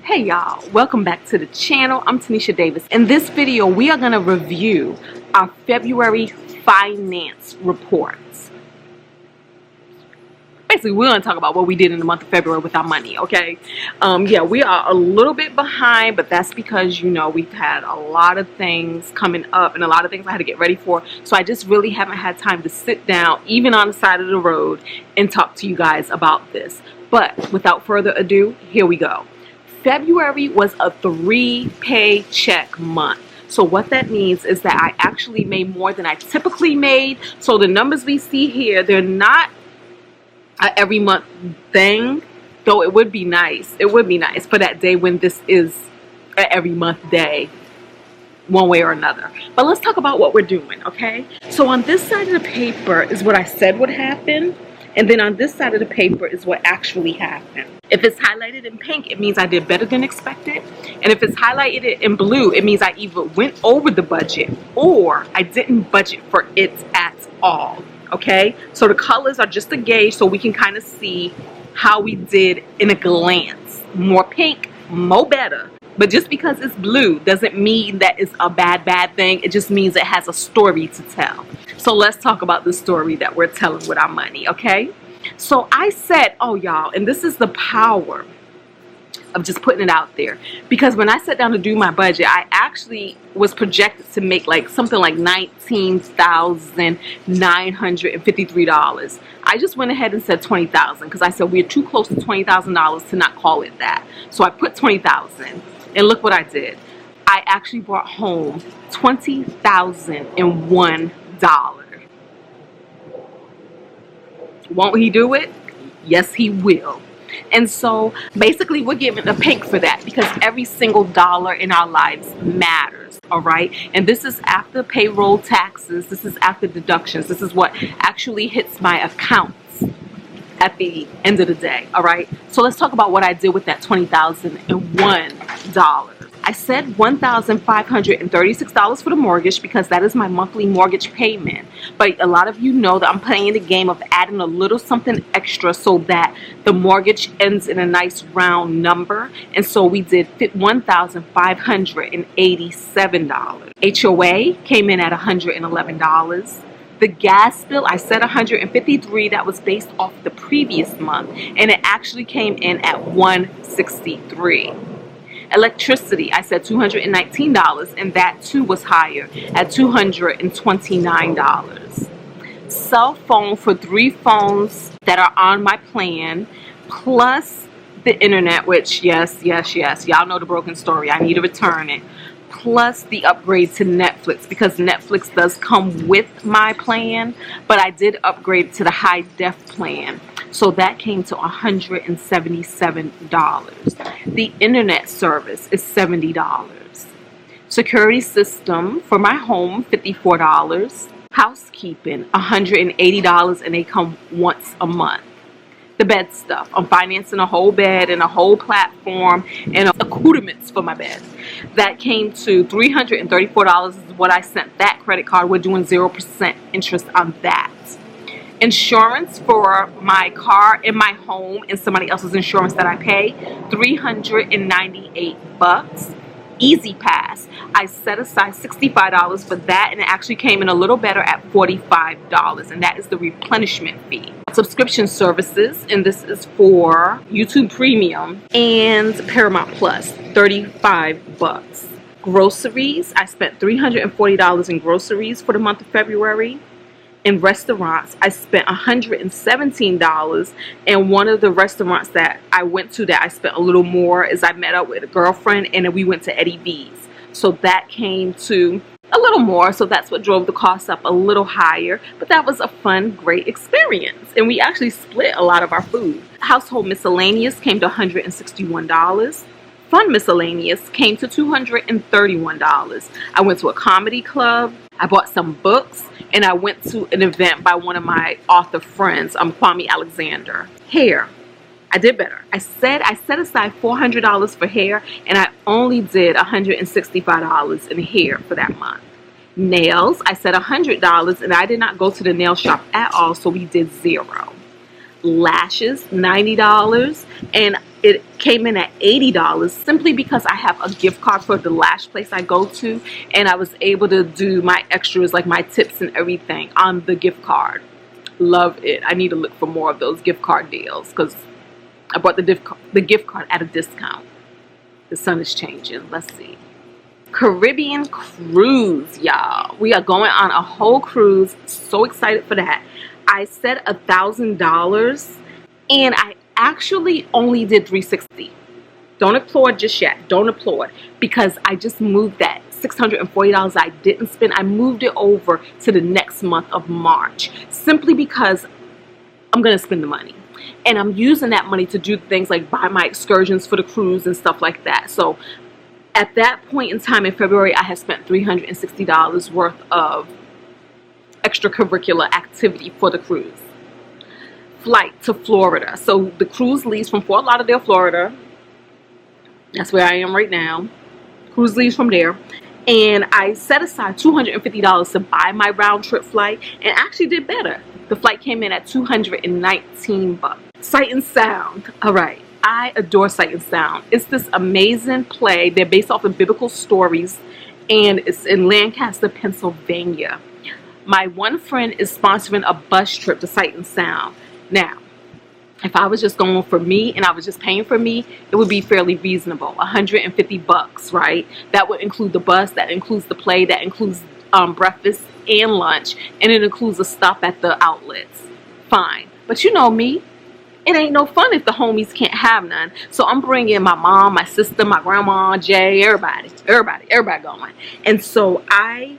Hey y'all, welcome back to the channel. I'm Tinesha Davis. In this video, we are going to review our February finance reports. Basically, we're going to talk about what we did in the month of February with our money, okay? Yeah, we are a little bit behind, but that's because, you know, we've had a lot of things coming up and a lot of things I had to get ready for. So I just really haven't had time to sit down, even on the side of the road, and talk to you guys about this. But without further ado, here we go. February was a 3-paycheck month. So what that means is that I actually made more than I typically made. So the numbers we see here, they're not an every month thing, though it would be nice. It would be nice for that day when this is an every month day, one way or another. But let's talk about what we're doing, okay? So on this side of the paper is what I said would happen. And then on this side of the paper is what actually happened. If it's highlighted in pink, it means I did better than expected. And if it's highlighted in blue, it means I either went over the budget or I didn't budget for it at all. Okay? So the colors are just a gauge so we can kind of see how we did in a glance. More pink, more better. But just because it's blue doesn't mean that it's a bad thing. It just means it has a story to tell. So let's talk about the story that we're telling with our money, okay? So I said, oh y'all, and this is the power of just putting it out there. Because when I sat down to do my budget, I actually was projected to make like something like $19,953. I just went ahead and said $20,000 because I said we're too close to $20,000 to not call it that. So I put $20,000. And look what I did. I actually brought home $20,001. Won't he do it? Yes, he will. And so basically we're giving a pink for that because every single dollar in our lives matters, all right? And this is after payroll taxes. This is after deductions. This is what actually hits my accounts at the end of the day, all right? So let's talk about what I did with that $20,001. I said $1,536 for the mortgage because that is my monthly mortgage payment. But a lot of you know that I'm playing the game of adding a little something extra so that the mortgage ends in a nice round number. And so we did $1,587. HOA came in at $111. The gas bill, I said $153. That was based off the previous month, and it actually came in at $163. Electricity, I said $219, and that too was higher at $229. Cell phone for 3 phones that are on my plan, plus the internet, which yes, y'all know the broken story. I need to return it. Plus the upgrade to Netflix because Netflix does come with my plan, but I did upgrade to the high def plan. So that came to $177. The internet service is $70. Security system for my home, $54. Housekeeping, $180, and they come once a month. The bed stuff, I'm financing a whole bed and a whole platform and accoutrements for my bed. That came to $334 is what I sent that credit card. We're doing 0% interest on that. Insurance for my car and my home and somebody else's insurance that I pay, $398. Easy Pass, I set aside $65 for that, and it actually came in a little better at $45, and that is the replenishment fee. Subscription services, and this is for YouTube Premium and Paramount Plus, $35. Groceries, I spent $340 in groceries for the month of February. In restaurants, I spent $117, and one of the restaurants that I went to that I spent a little more is I met up with a girlfriend and then we went to Eddie V's. So that came to a little more, so that's what drove the cost up a little higher, but that was a fun, great experience, and we actually split a lot of our food. Household miscellaneous came to $161. Fun miscellaneous came to $231. I went to a comedy club, I bought some books, and I went to an event by one of my author friends, Kwame Alexander. Hair, I did better. I set aside $400 for hair, and I only did $165 in hair for that month. Nails, I said $100, and I did not go to the nail shop at all, so we did $0. lashes, $90, and it came in at $80 simply because I have a gift card for the lash place I go to, and I was able to do my extras, like my tips and everything, on the gift card. Love it. I need to look for more of those gift card deals because I bought the gift card at a discount. The sun is changing. Let's see. Caribbean cruise, y'all. We are going on a whole cruise. So excited for that. I said $1,000 and I actually only did $360. Don't applaud just yet. Don't applaud, because I just moved that $640 I didn't spend. I moved it over to the next month of March simply because I'm going to spend the money. And I'm using that money to do things like buy my excursions for the cruise and stuff like that. So at that point in time in February, I had spent $360 worth of extracurricular activity for the cruise. Flight to Florida. So the cruise leaves from Fort Lauderdale, Florida. That's where I am right now. Cruise leaves from there. And I set aside $250 to buy my round trip flight, and actually did better. The flight came in at $219. Sight and Sound. All right. I adore Sight and Sound. It's this amazing play. They're based off of biblical stories, and it's in Lancaster, Pennsylvania. My one friend is sponsoring a bus trip to Sight and Sound. Now, if I was just going for me and I was just paying for me, it would be fairly reasonable. $150, right? That would include the bus, that includes the play, that includes breakfast and lunch, and it includes a stop at the outlets. Fine. But you know me, it ain't no fun if the homies can't have none. So I'm bringing my mom, my sister, my grandma, Jay, everybody going. And so I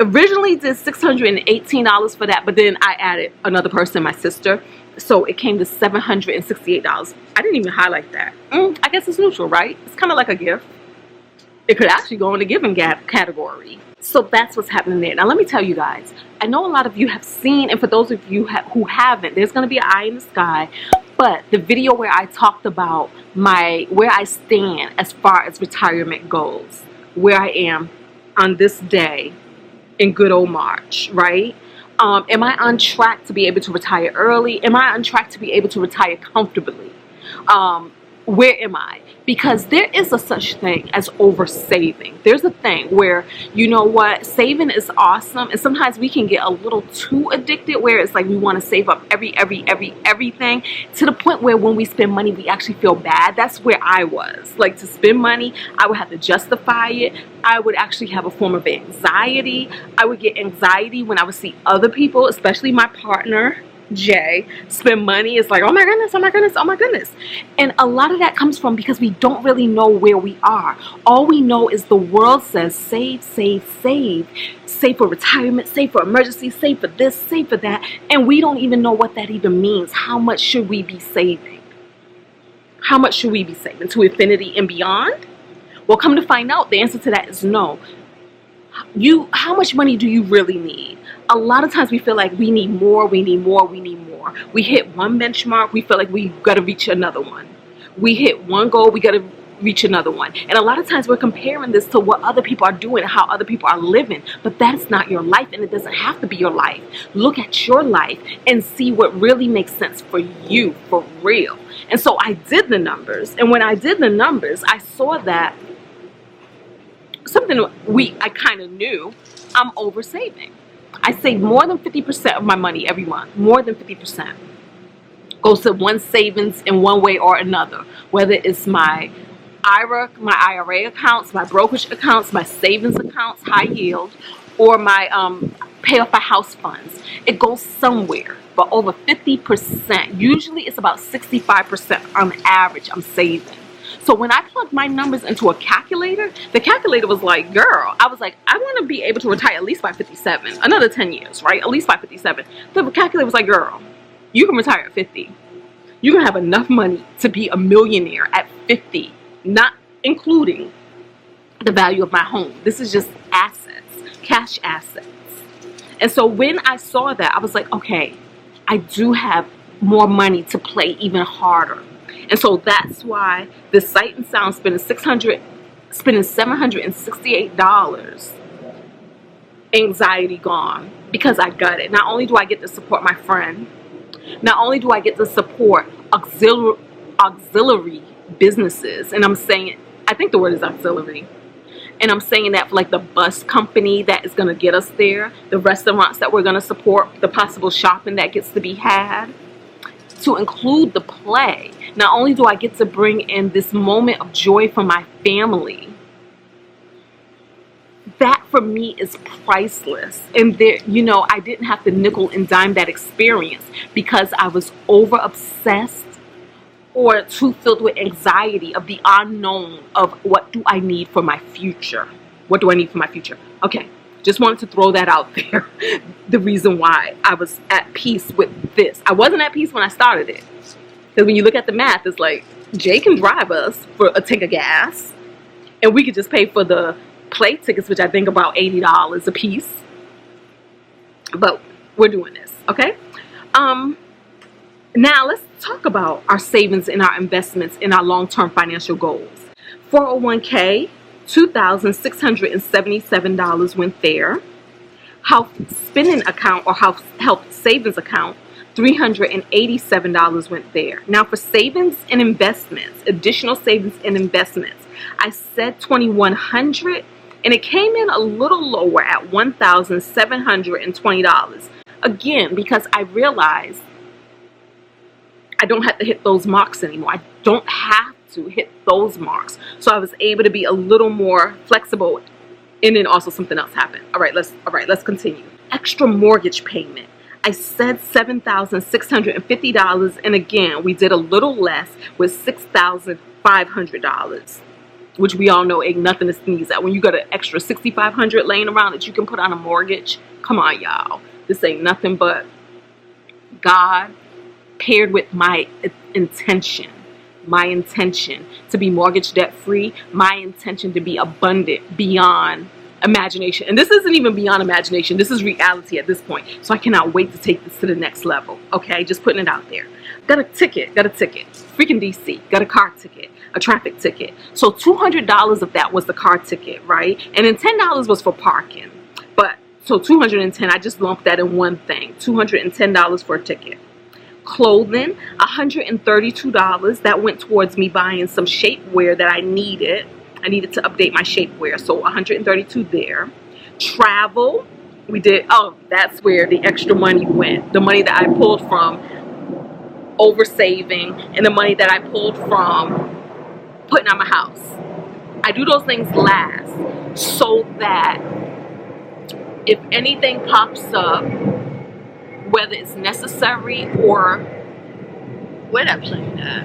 originally did $618 for that, but then I added another person, my sister. So it came to $768. I didn't even highlight that. I guess it's neutral, right? It's kind of like a gift. It could actually go in the giving category. So that's what's happening there. Now let me tell you guys, I know a lot of you have seen, and for those of you who haven't, there's going to be an eye in the sky. But the video where I talked about where I stand as far as retirement goes, where I am on this day in good old March, right? Am I on track to be able to retire early? Am I on track to be able to retire comfortably? Where am I? Because there is a such thing as over saving. There's a thing where, you know what, saving is awesome, and sometimes we can get a little too addicted where it's like we want to save up everything to the point where when we spend money we actually feel bad. That's where I was. Like, to spend money, I would have to justify it. I would actually have a form of anxiety. I would get anxiety when I would see other people, especially my partner Jay, spend money. It's like, oh my goodness, oh my goodness, oh my goodness. And a lot of that comes from because we don't really know where we are. All we know is the world says save, save, save. Save for retirement, save for emergency, save for this, save for that. And we don't even know what that even means. How much should we be saving? How much should we be saving? To infinity and beyond? Well, come to find out, the answer to that is no. How much money do you really need? A lot of times we feel like we need more, we need more, we need more. We hit one benchmark, we feel like we got to reach another one. We hit one goal, we got to reach another one. And a lot of times we're comparing this to what other people are doing and how other people are living. But that's not your life, and it doesn't have to be your life. Look at your life and see what really makes sense for you, for real. And so I did the numbers, and when I did the numbers, I saw that something I kind of knew, I'm over saving. I save more than 50% of my money every month. More than 50% goes to one savings in one way or another. Whether it's my IRA accounts, my brokerage accounts, my savings accounts, high yield, or my pay off my house funds. It goes somewhere. But over 50%, usually it's about 65% on average I'm saving. So when I plugged my numbers into a calculator, the calculator was like, girl, I was like, I want to be able to retire at least by 57. Another 10 years, right? At least by 57. The calculator was like, girl, you can retire at 50. You can have enough money to be a millionaire at 50, not including the value of my home. This is just assets, cash assets. And so when I saw that, I was like, okay, I do have more money to play even harder. And so that's why the Sight and Sound spending $768, anxiety gone, because I got it. Not only do I get to support my friend, Not only do I get to support auxiliary businesses, and I'm saying, I think the word is auxiliary, and I'm saying that for like the bus company that is going to get us there, the restaurants that we're going to support, the possible shopping that gets to be had, to include the play. Not only do I get to bring in this moment of joy for my family, that for me is priceless. And there, you know, I didn't have to nickel and dime that experience because I was over obsessed or too filled with anxiety of the unknown of what do I need for my future. What do I need for my future? Okay, just wanted to throw that out there. The reason why I was at peace with this. I wasn't at peace when I started it. Because when you look at the math, it's like, Jay can drive us for a tank of gas. And we could just pay for the play tickets, which I think about $80 a piece. But we're doing this, okay? Now let's talk about our savings and our investments in our long-term financial goals. 401k, $2,677 went there. Health spending account or health savings account, $387 went there. Now for savings and investments, additional savings and investments, I said $2,100 and it came in a little lower at $1,720. Again, because I realized I don't have to hit those marks anymore. I don't have to hit those marks. So I was able to be a little more flexible. And then also something else happened. All right, let's continue. Extra mortgage payment. I said $7,650, and again, we did a little less with $6,500, which we all know ain't nothing to sneeze at. When you got an extra $6,500 laying around that you can put on a mortgage, come on, y'all. This ain't nothing but God paired with my intention to be mortgage debt free, my intention to be abundant beyond imagination. And this isn't even beyond imagination. This is reality at this point. So I cannot wait to take this to the next level. Okay, just putting it out there. Got a ticket. Freaking DC. Got a car ticket, a traffic ticket. So $200 of that was the car ticket, right? And then $10 was for parking. But so $210, I just lumped that in one thing. $210 for a ticket. Clothing, $132. That went towards me buying some shapewear that I needed. I needed to update my shapewear, so $132 there. Travel, we did, oh, that's where the extra money went. The money that I pulled from over saving and the money that I pulled from putting on my house. I do those things last so that if anything pops up, whether it's necessary or where did I play that?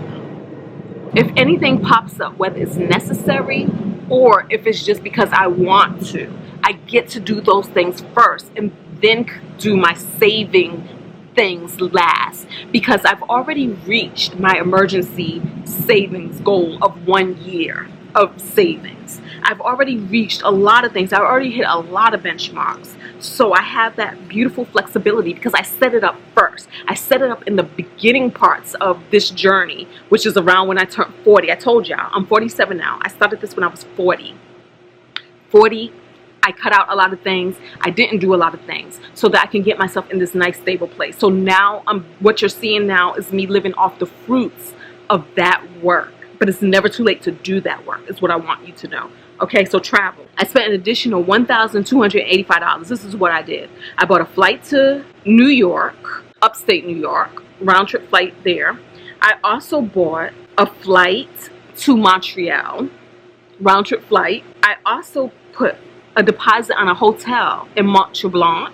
If anything pops up, whether it's necessary or if it's just because I want to, I get to do those things first and then do my saving things last, because I've already reached my emergency savings goal of 1 year of savings. I've already reached a lot of things. I've already hit a lot of benchmarks. So I have that beautiful flexibility because I set it up first. I set it up in the beginning parts of this journey, which is around when I turned 40. I told y'all, I'm 47 now. I started this when I was 40. 40, I cut out a lot of things. I didn't do a lot of things so that I can get myself in this nice, stable place. So now what you're seeing now is me living off the fruits of that work. But it's never too late to do that work, is what I want you to know. Okay, so travel. I spent an additional $1,285. This is what I did. I bought a flight to New York, upstate New York, round trip flight there. I also bought a flight to Montreal, round trip flight. I also put a deposit on a hotel in Mont Tremblant.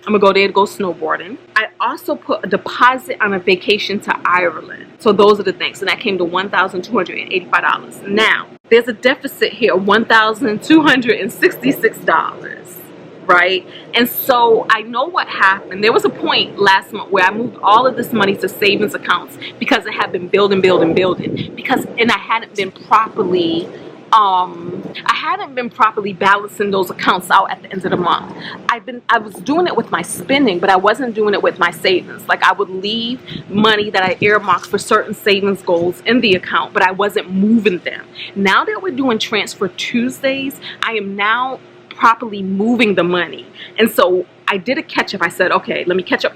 I'm gonna go there to go snowboarding. I also put a deposit on a vacation to Ireland. So those are the things. And that came to $1,285. Now, there's a deficit here, $1,266, right? And so I know what happened. There was a point last month where I moved all of this money to savings accounts because it had been building. And I hadn't been properly balancing those accounts out at the end of the month. I was doing it with my spending, but I wasn't doing it with my savings. Like I would leave money that I earmarked for certain savings goals in the account, but I wasn't moving them. Now that we're doing Transfer Tuesdays, I am now properly moving the money. And so I did a catch up. I said, okay, let me catch up.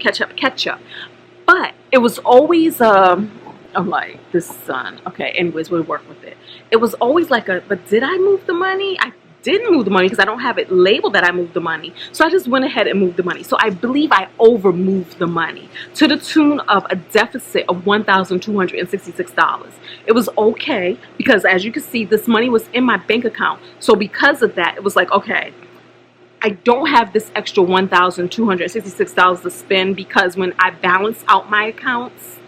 But it was always I'm like, this son. Okay, anyways, we'll work with it. It was always like but did I move the money? I didn't move the money because I don't have it labeled that I moved the money. So I just went ahead and moved the money. So I believe I over moved the money to the tune of a deficit of $1,266. It was okay because, as you can see, this money was in my bank account. So because of that, it was like, okay, I don't have this extra $1,266 to spend, because when I balance out my accounts,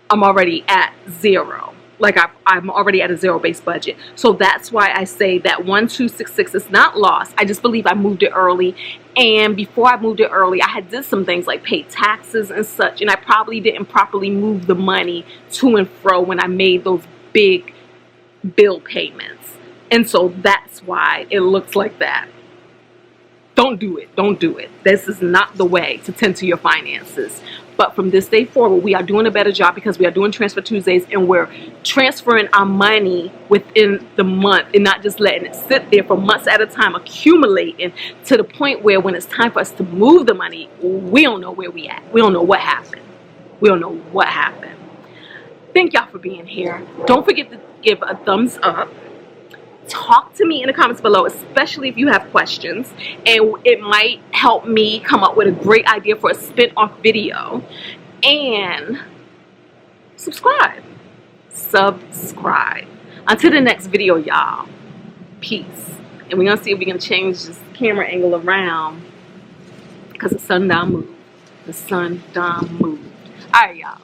I'm already at zero. Like I'm already at a zero-based budget. So that's why I say that 1,266 is not lost. I just believe I moved it early. And before I moved it early, I had did some things like pay taxes and such. And I probably didn't properly move the money to and fro when I made those big bill payments. And so that's why it looks like that. Don't do it. Don't do it. This is not the way to tend to your finances. But from this day forward, we are doing a better job because we are doing Transfer Tuesdays, and we're transferring our money within the month and not just letting it sit there for months at a time, accumulating to the point where when it's time for us to move the money, we don't know where we at. We don't know what happened. We don't know what happened. Thank y'all for being here. Don't forget to give a thumbs up. Talk to me in the comments below, especially if you have questions, and it might help me come up with a great idea for a spin-off video. And subscribe. Until the next video, y'all. Peace. And we're gonna see if we can change this camera angle around because the sun done moved. The sun done moved. All right, y'all.